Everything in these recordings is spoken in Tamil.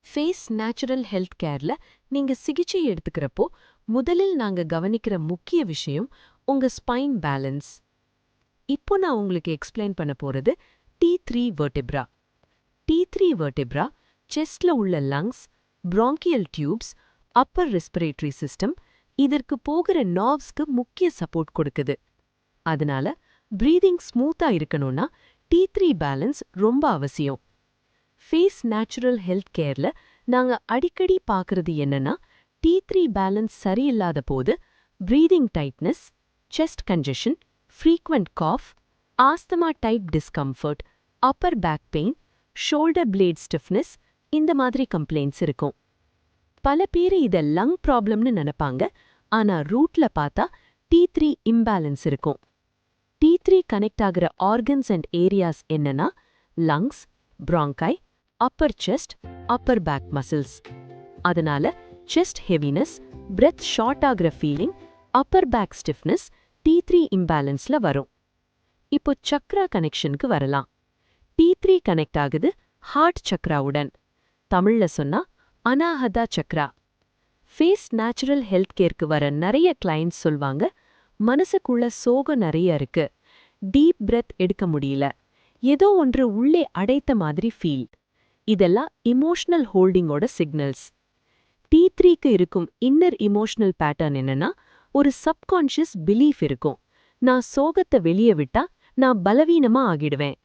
ஃபேஸ் நேச்சுரல் ஹெல்த் கேர்ல நீங்க சிகிச்சை எடுத்துக்கிறப்போ முதலில் நாங்க கவனிக்கிற முக்கிய விஷயம் உங்க ஸ்பைன் பேலன்ஸ். இப்போ நான் உங்களுக்கு எக்ஸ்பிளைன் பண்ண போறது T3 வெர்டிப்ரா. T3 வெர்டிப்ரா செஸ்ட்ல உள்ள lungs, bronchial tubes, Appar respiratory system இதற்கு போகிற நர்வ்ஸ்க்கு முக்கிய சப்போர்ட் கொடுக்குது. அதனால பிரீதிங் ஸ்மூத்தா இருக்கணும்னா T3 பேலன்ஸ் ரொம்ப அவசியம். ஃபேஸ் நேச்சுரல் ஹெல்த் கேர்ல நாங்க அடிக்கடி பார்க்கறது என்னன்னா T3 பேலன்ஸ் சரியில்லாத போது breathing tightness, chest congestion, frequent cough, asthma type discomfort, upper back pain, shoulder blade stiffness இந்த மாதிரி கம்ப்ளைண்ட்ஸ் இருக்கும். பல பேர் இத லங் ப்ராப்ளம்னு நினைப்பாங்க, ஆனா ரூட்ல பார்த்தா T3 இம்பேலன்ஸ் இருக்கும். T3 கனெக்ட் ஆகிற ஆர்கன்ஸ் அண்ட் ஏரியாஸ் என்னன்னா lungs, bronchi, upper chest, upper back muscles. அதனால செஸ்ட் ஹெவினஸ், பிரெத் ஷார்ட் ஆகிற feeling, upper back stiffness T3 இம்பேலன்ஸ்ல வரும். இப்போ சக்ரா கனெக்ஷனுக்கு வரலாம். T3 கனெக்ட் ஆகுது ஹார்ட் சக்ராவுடன். தமிழ்ல சொன்னா அநாஹதா சக்ரா. ஃபேஸ் நேச்சுரல் ஹெல்த் கேருக்கு வர நிறைய கிளைண்ட்ஸ் சொல்வாங்க, மனசுக்குள்ள சோகம் நிறைய இருக்கு, டீப் பிரெத் எடுக்க முடியல, ஏதோ ஒன்று உள்ளே அடைத்த மாதிரி ஃபீல். இதெல்லாம் இமோஷனல் ஹோல்டிங்கோட சிக்னல்ஸ். T3க்கு இருக்கும் இன்னர் இமோஷனல் பேட்டர்ன் என்னன்னா ஒரு சப்கான்ஷியஸ் பிலீஃப் இருக்கும், நான் சோகத்தை வெளியே விட்டா நான் பலவீனமா ஆகிடுவேன்.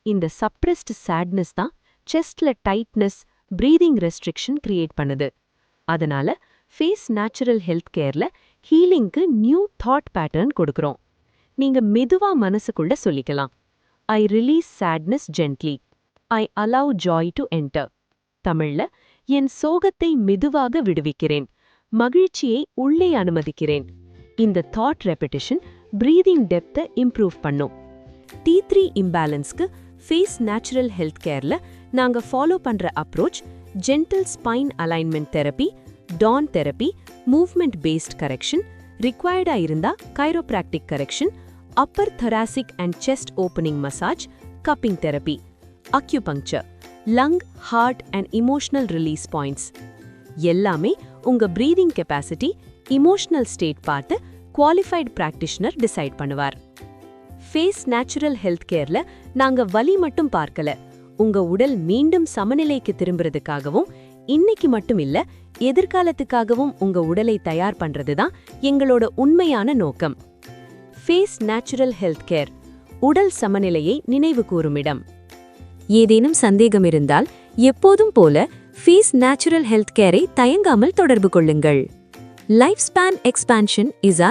இந்த சப்ரெஸ்ட் சேட்னஸ் தான் செஸ்ட்ல டைட்னஸ், பிரீதிங் ரெஸ்ட்ரிக்ஷன் கிரியேட் பண்ணுது. அதனால ஃபேஸ் நேச்சுரல் ஹெல்த் கேர்ல ஹீலிங்க்கு நியூ தாட் பேட்டர்ன் கொடுக்குறோம். நீங்க மெதுவா மனசுக்குள்ள சொல்லிக்கலாம், I release sadness gently, I allow joy to enter. தமிழ்ல என் சோகத்தை மெதுவாக விடுவிக்கிறேன், மகிழ்ச்சியை உள்ளே அனுமதிக்கிறேன். இந்த தாட் ரெப்பிட்டிஷன் பிரீதிங் டெப்த்தை இம்ப்ரூவ் பண்ணும். T3 இம்பேலன்ஸ்க்கு ஃபேஸ் நேச்சுரல் ஹெல்த் கேர்ல நாங்க ஃபாலோ பண்ற approach gentle spine alignment therapy, Dorn therapy, movement based correction, ரிக்வயர்டா இருந்தா chiropractic correction, upper thoracic and chest opening massage, cupping therapy, acupuncture, lung, heart and emotional release points. எல்லாமே உங்க பிரீதிங் கெப்பாசிட்டி, இமோஷனல் ஸ்டேட் பார்த்து குவாலிஃபைட் பிராக்டிஷனர் டிசைட் பண்ணுவார். ஃபேஸ் நேச்சுரல் ஹெல்த் கேர்ல நாங்க வலி மட்டும் பார்க்கல, உங்க உடல் மீண்டும் சமநிலைக்கு திரும்புறதுக்காகவும் இன்னைக்கு மட்டும் இல்ல எதிர்காலத்துக்காகவும் உங்க உடலை தயார் பண்றதுதான் எங்களோட உண்மையான நோக்கம். ஃபேஸ் நேச்சுரல் ஹெல்த் கேர், உடல் சமநிலையை நினைவு கூறும் இடம். ஏதேனும் சந்தேகம் இருந்தால் எப்போதும் போல ஃபேஸ் நேச்சுரல் ஹெல்த் கேரை தயங்காமல் தொடர்பு கொள்ளுங்கள். Life span expansion is